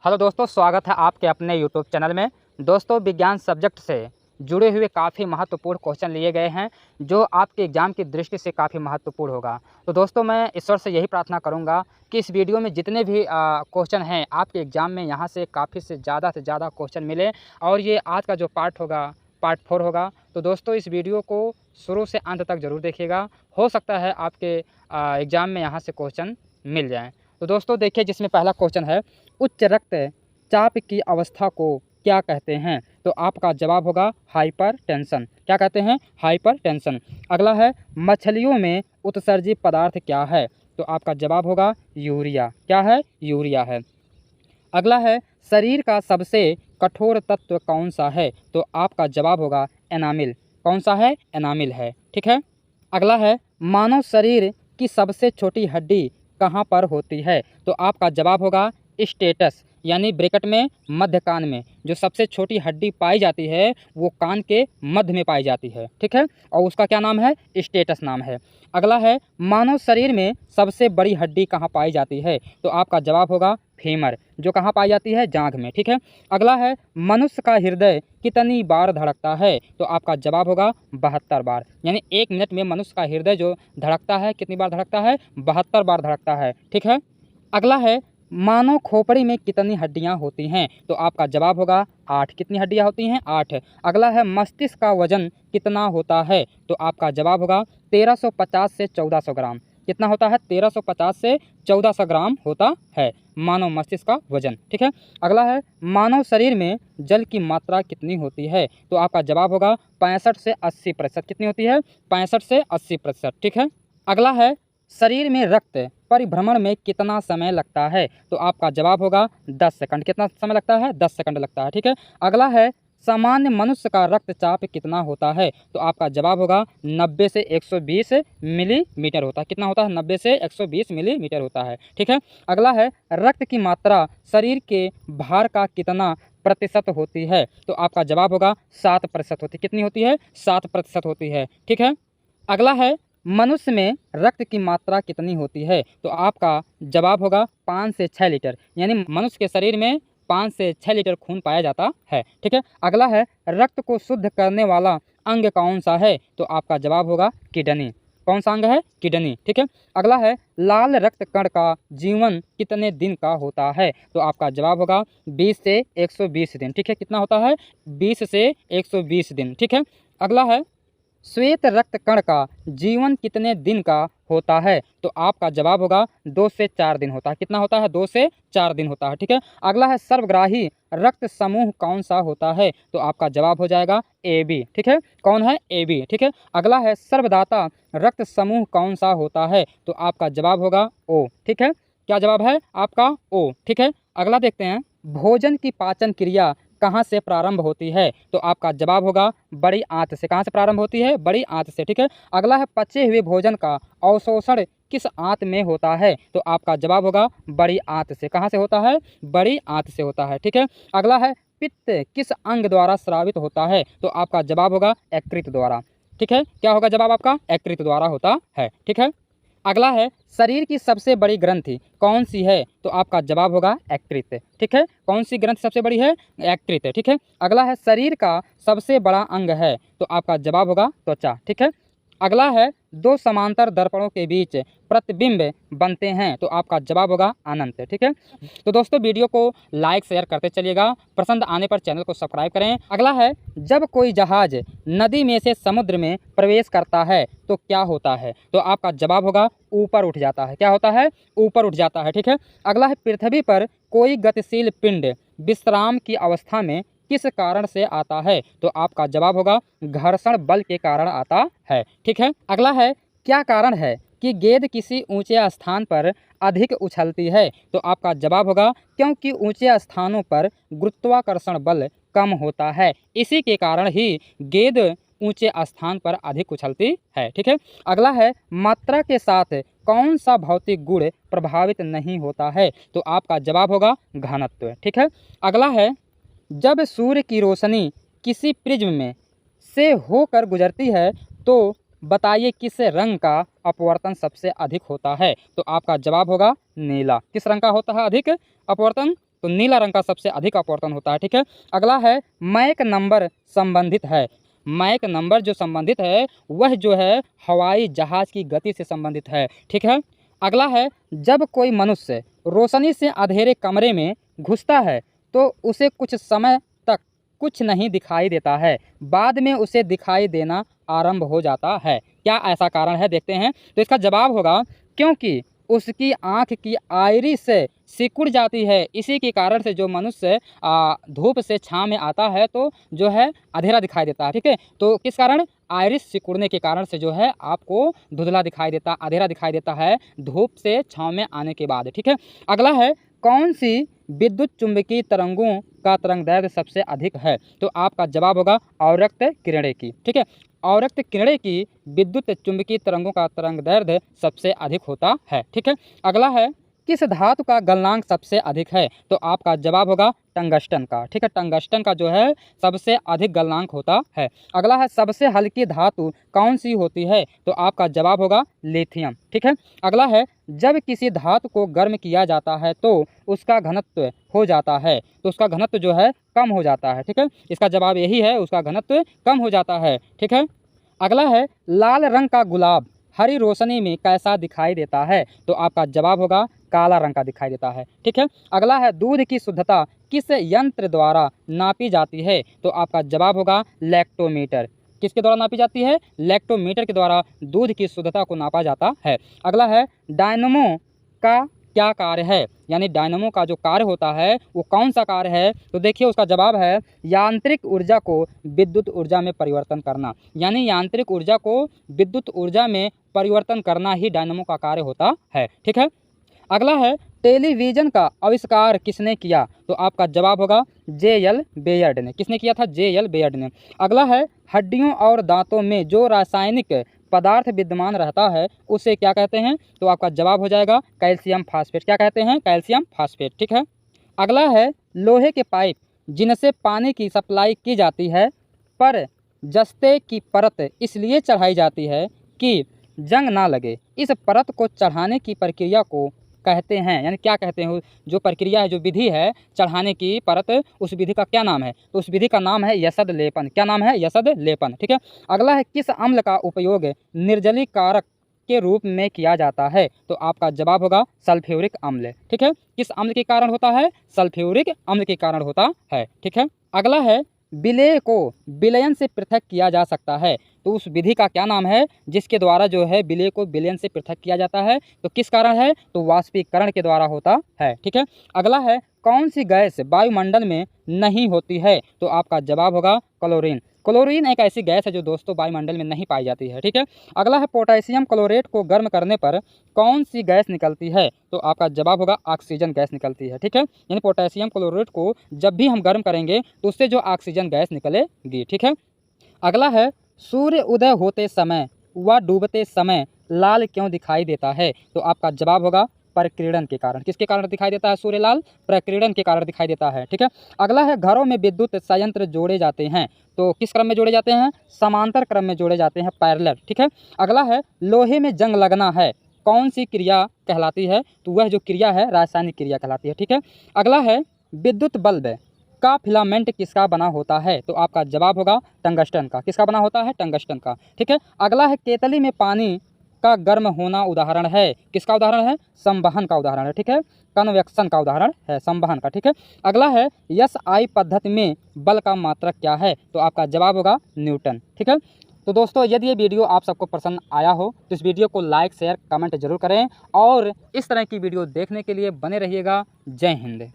Hello दोस्तों, स्वागत है आपके अपने यूट्यूब चैनल में। दोस्तों, विज्ञान सब्जेक्ट से जुड़े हुए काफ़ी महत्वपूर्ण क्वेश्चन लिए गए हैं जो आपके एग्ज़ाम की दृष्टि से काफ़ी महत्वपूर्ण होगा। तो दोस्तों, मैं ईश्वर से यही प्रार्थना करूंगा कि इस वीडियो में जितने भी क्वेश्चन हैं आपके एग्ज़ाम में यहाँ से काफ़ी से ज़्यादा क्वेश्चन मिले। और ये आज का जो पार्ट होगा, पार्ट 4 होगा। तो दोस्तों, इस वीडियो को शुरू से अंत तक ज़रूर देखिएगा। हो सकता है आपके एग्ज़ाम में यहाँ से क्वेश्चन मिल जाएँ। तो दोस्तों देखिए, जिसमें पहला क्वेश्चन है, उच्च रक्तचाप की अवस्था को क्या कहते हैं? तो आपका जवाब होगा हाइपरटेंशन। क्या कहते हैं? हाइपरटेंशन। अगला है, मछलियों में उत्सर्जित पदार्थ क्या है? तो आपका जवाब होगा यूरिया। क्या है? यूरिया है। अगला है, शरीर का सबसे कठोर तत्व कौन सा है? तो आपका जवाब होगा एनामिल। कौन सा है? एनामिल है। ठीक है। अगला है, मानव शरीर की सबसे छोटी हड्डी कहाँ पर होती है? तो आपका जवाब होगा स्टेटस, यानी ब्रैकेट में मध्य कान में जो सबसे छोटी हड्डी पाई जाती है वो कान के मध्य में पाई जाती है। ठीक है। और उसका क्या नाम है? स्टेटस नाम है। अगला है, मानव शरीर में सबसे बड़ी हड्डी कहाँ पाई जाती है? तो आपका जवाब होगा फीमर, जो कहाँ पाई जाती है? जांघ में। ठीक है। अगला है, मनुष्य का हृदय कितनी बार धड़कता है? तो आपका जवाब होगा 72 बार। यानी 1 मिनट में मनुष्य का हृदय जो धड़कता है कितनी बार धड़कता है? 72 बार धड़कता है। ठीक है। अगला है, मानव खोपड़ी में कितनी हड्डियां होती हैं? तो आपका जवाब होगा 8। कितनी हड्डियां होती हैं? 8। अगला है, मस्तिष्क का वजन कितना होता है? तो आपका जवाब होगा 1350 से 1400 ग्राम। कितना होता है? 1350 से 1400 ग्राम होता है मानव मस्तिष्क का वजन। ठीक है। अगला है, मानव शरीर में जल की मात्रा कितनी होती है? तो आपका जवाब होगा 65 से 80%। कितनी होती है? 65 से 80%। ठीक है। अगला है, शरीर में रक्त परिभ्रमण में कितना समय लगता है? तो आपका जवाब होगा 10 सेकंड। कितना समय लगता है? 10 सेकंड लगता है। ठीक है। अगला है, सामान्य मनुष्य का रक्तचाप कितना होता है? तो आपका जवाब होगा 90 से 120 मिलीमीटर होता है। कितना होता है? 90 से 120 मिलीमीटर होता है। ठीक है। अगला है, रक्त की मात्रा शरीर के भार का कितना प्रतिशत होती है? तो आपका जवाब होगा 7% होती है। कितनी होती है? 7% होती है। ठीक है। अगला है, मनुष्य में रक्त की मात्रा कितनी होती है? तो आपका जवाब होगा 5 से 6 लीटर। यानी मनुष्य के शरीर में 5 से 6 लीटर खून पाया जाता है। ठीक है। अगला है, रक्त को शुद्ध करने वाला अंग कौन सा है? तो आपका जवाब होगा किडनी। कौन सा अंग है? किडनी। ठीक है। अगला है, लाल रक्त कण का जीवन कितने दिन का होता है? तो आपका जवाब होगा 20 से 120 दिन। ठीक है। कितना होता है? 20 से 120 दिन। ठीक है। अगला है, श्वेत रक्त कण का जीवन कितने दिन का होता है? तो आपका जवाब होगा 2 से 4 दिन होता है। कितना होता है? 2 से 4 दिन होता है। ठीक है। अगला है, सर्वग्राही रक्त समूह कौन सा होता है? तो आपका जवाब हो जाएगा AB। ठीक है। कौन है? AB। ठीक है। अगला है, सर्वदाता रक्त समूह कौन सा होता है? तो आपका जवाब होगा O। ठीक है। क्या जवाब है आपका? O। ठीक है। अगला देखते हैं, भोजन की पाचन क्रिया कहाँ से प्रारंभ होती है? तो आपका जवाब होगा बड़ी आंत से। कहाँ से प्रारंभ होती है? बड़ी आंत से। ठीक है। अगला है, पचे हुए भोजन का अवशोषण किस आंत में होता है? तो आपका जवाब होगा बड़ी आंत से। कहाँ से होता है? बड़ी आंत से होता है। ठीक है। अगला है, पित्त किस अंग द्वारा स्रावित होता है? तो आपका जवाब होगा यकृत द्वारा। ठीक है। क्या होगा जवाब आपका? यकृत द्वारा होता है। ठीक है। अगला है, शरीर की सबसे बड़ी ग्रंथि कौन सी है? तो आपका जवाब होगा यकृत। ठीक है। कौन सी ग्रंथि सबसे बड़ी है? यकृत। ठीक है। अगला है, शरीर का सबसे बड़ा अंग है? तो आपका जवाब होगा त्वचा। ठीक है। अगला है, 2 समांतर दर्पणों के बीच प्रतिबिंब बनते हैं? तो आपका जवाब होगा अनंत। ठीक है। तो दोस्तों, वीडियो को लाइक शेयर करते चलिएगा। पसंद आने पर चैनल को सब्सक्राइब करें। अगला है, जब कोई जहाज नदी में से समुद्र में प्रवेश करता है तो क्या होता है? तो आपका जवाब होगा ऊपर उठ जाता है। क्या होता है? ऊपर उठ जाता है। ठीक है। अगला है, पृथ्वी पर कोई गतिशील पिंड विश्राम की अवस्था में किस कारण से आता है? तो आपका जवाब होगा घर्षण बल के कारण आता है। ठीक है। अगला है, क्या कारण है कि गेंद किसी ऊंचे स्थान पर अधिक उछलती है? तो आपका जवाब होगा क्योंकि ऊंचे स्थानों पर गुरुत्वाकर्षण बल कम होता है, इसी के कारण ही गेंद ऊंचे स्थान पर अधिक उछलती है। ठीक है। अगला है, मात्रा के साथ कौन सा भौतिक गुण प्रभावित नहीं होता है? तो आपका जवाब होगा घनत्व। ठीक है। अगला है, जब सूर्य की रोशनी किसी प्रिज्म में से होकर गुजरती है तो बताइए किस रंग का अपवर्तन सबसे अधिक होता है? तो आपका जवाब होगा नीला। किस रंग का होता है अधिक अपवर्तन? तो नीला रंग का सबसे अधिक अपवर्तन होता है। ठीक है, अगला है मैक नंबर संबंधित है। मैक नंबर जो संबंधित है वह जो है हवाई जहाज़ की गति से संबंधित है। ठीक है, अगला है जब कोई मनुष्य रोशनी से अंधेरे कमरे में घुसता है तो उसे कुछ समय तक कुछ नहीं दिखाई देता है, बाद में उसे दिखाई देना आरंभ हो जाता है। क्या ऐसा कारण है, देखते हैं। तो इसका जवाब होगा क्योंकि उसकी आँख की आइरिस सिकुड़ जाती है। इसी के कारण से जो मनुष्य धूप से छाँव में आता है तो जो है अंधेरा दिखाई देता है। ठीक है, तो किस कारण, आइरिस सिकुड़ने के कारण से जो है आपको धुंधला दिखाई देता, अंधेरा दिखाई देता है धूप से छाँव में आने के बाद। ठीक है, अगला है कौन सी विद्युत चुंबकीय तरंगों का तरंगदैर्घ्य सबसे अधिक है। तो आपका जवाब होगा अवरक्त किरणें की। ठीक है, अवरक्त किरणें की विद्युत चुंबकीय तरंगों का तरंगदैर्घ्य सबसे अधिक होता है। ठीक है, अगला है किस धातु का गलनांक सबसे अधिक है। तो आपका जवाब होगा टंगस्टन का। ठीक है, टंगस्टन का जो है सबसे अधिक गलनांक होता है। अगला है सबसे हल्की धातु कौन सी होती है। तो आपका जवाब होगा लिथियम। ठीक है, अगला है जब किसी धातु को गर्म किया जाता है तो उसका घनत्व हो जाता है, तो उसका घनत्व जो है कम हो जाता है। ठीक है, इसका जवाब यही है, उसका घनत्व कम हो जाता है। ठीक है, अगला है लाल रंग का गुलाब हरी रोशनी में कैसा दिखाई देता है। तो आपका जवाब होगा काला रंग का दिखाई देता है। ठीक है, अगला है दूध की शुद्धता किस यंत्र द्वारा नापी जाती है। तो आपका जवाब होगा लैक्टोमीटर। किसके द्वारा नापी जाती है, लैक्टोमीटर के द्वारा दूध की शुद्धता को नापा जाता है। अगला है डायनमो का क्या कार्य है, यानी डायनमो का जो कार्य होता है वो कौन सा कार्य है। तो देखिए उसका जवाब है यांत्रिक ऊर्जा को विद्युत ऊर्जा में परिवर्तन करना, यानी यांत्रिक ऊर्जा को विद्युत ऊर्जा में परिवर्तन करना ही डायनमो का कार्य होता है। ठीक है, अगला है टेलीविज़न का आविष्कार किसने किया। तो आपका जवाब होगा जे.एल. बेयर्ड ने। किसने किया था, जे.एल. बेयर्ड ने। अगला है हड्डियों और दांतों में जो रासायनिक पदार्थ विद्यमान रहता है उसे क्या कहते हैं। तो आपका जवाब हो जाएगा कैल्शियम फास्फेट। क्या कहते हैं, कैल्शियम फास्फेट। ठीक है, अगला है लोहे के पाइप जिनसे पानी की सप्लाई की जाती है पर जस्ते की परत इसलिए चढ़ाई जाती है कि जंग ना लगे, इस परत को चढ़ाने की प्रक्रिया को कहते हैं, यानी क्या कहते हैं, जो प्रक्रिया है, जो विधि है चढ़ाने की परत, उस विधि का क्या नाम है। तो उस विधि का नाम है यसद लेपन। क्या नाम है, यसद लेपन। ठीक है, अगला है किस अम्ल का उपयोग निर्जलीकारक के रूप में किया जाता है। तो आपका जवाब होगा सल्फ्यूरिक अम्ल। ठीक है, किस अम्ल के कारण होता है, सल्फ्यूरिक अम्ल के कारण होता है। ठीक है, अगला है विलेय को विलयन से पृथक किया जा सकता है। तो उस विधि का क्या नाम है जिसके द्वारा जो है विलेय को विलयन से पृथक किया जाता है। तो किस कारण है, तो वाष्पीकरण के द्वारा होता है। ठीक है, अगला है कौन सी गैस वायुमंडल में नहीं होती है। तो आपका जवाब होगा क्लोरीन। क्लोरीन एक ऐसी गैस है जो दोस्तों वायुमंडल में नहीं पाई जाती है। ठीक है, अगला है पोटेशियम क्लोरेट को गर्म करने पर कौन सी गैस निकलती है। तो आपका जवाब होगा ऑक्सीजन गैस निकलती है। ठीक है, यानी पोटेशियम क्लोरेट को जब भी हम गर्म करेंगे तो उससे जो ऑक्सीजन गैस निकलेगी। ठीक है, अगला है सूर्य उदय होते समय व डूबते समय लाल क्यों दिखाई देता है। तो आपका जवाब होगा प्रकीर्णन के कारण। किसके कारण दिखाई देता है सूर्य लाल, प्रकीर्णन के कारण दिखाई देता है। ठीक है, अगला है घरों में विद्युत संयंत्र जोड़े जाते हैं तो किस क्रम में जोड़े जाते हैं, समांतर क्रम में जोड़े जाते हैं, पैरेलल। ठीक है, अगला है लोहे में जंग लगना है कौन सी क्रिया कहलाती है। तो वह जो क्रिया है रासायनिक क्रिया कहलाती है। ठीक है, अगला है विद्युत बल्ब का फिलामेंट किसका बना होता है। तो आपका जवाब होगा टंगस्टन का। किसका बना होता है, टंगस्टन का। ठीक है, अगला है केतली में पानी का गर्म होना उदाहरण है, किसका उदाहरण है, संवहन का उदाहरण है। ठीक है, कन्वेक्शन का उदाहरण है, संवहन का। ठीक है, अगला है SI पद्धति में बल का मात्रक क्या है। तो आपका जवाब होगा न्यूटन। ठीक है, तो दोस्तों यदि ये वीडियो आप सबको पसंद आया हो तो इस वीडियो को लाइक शेयर कमेंट जरूर करें और इस तरह की वीडियो देखने के लिए बने रहिएगा। जय हिंद।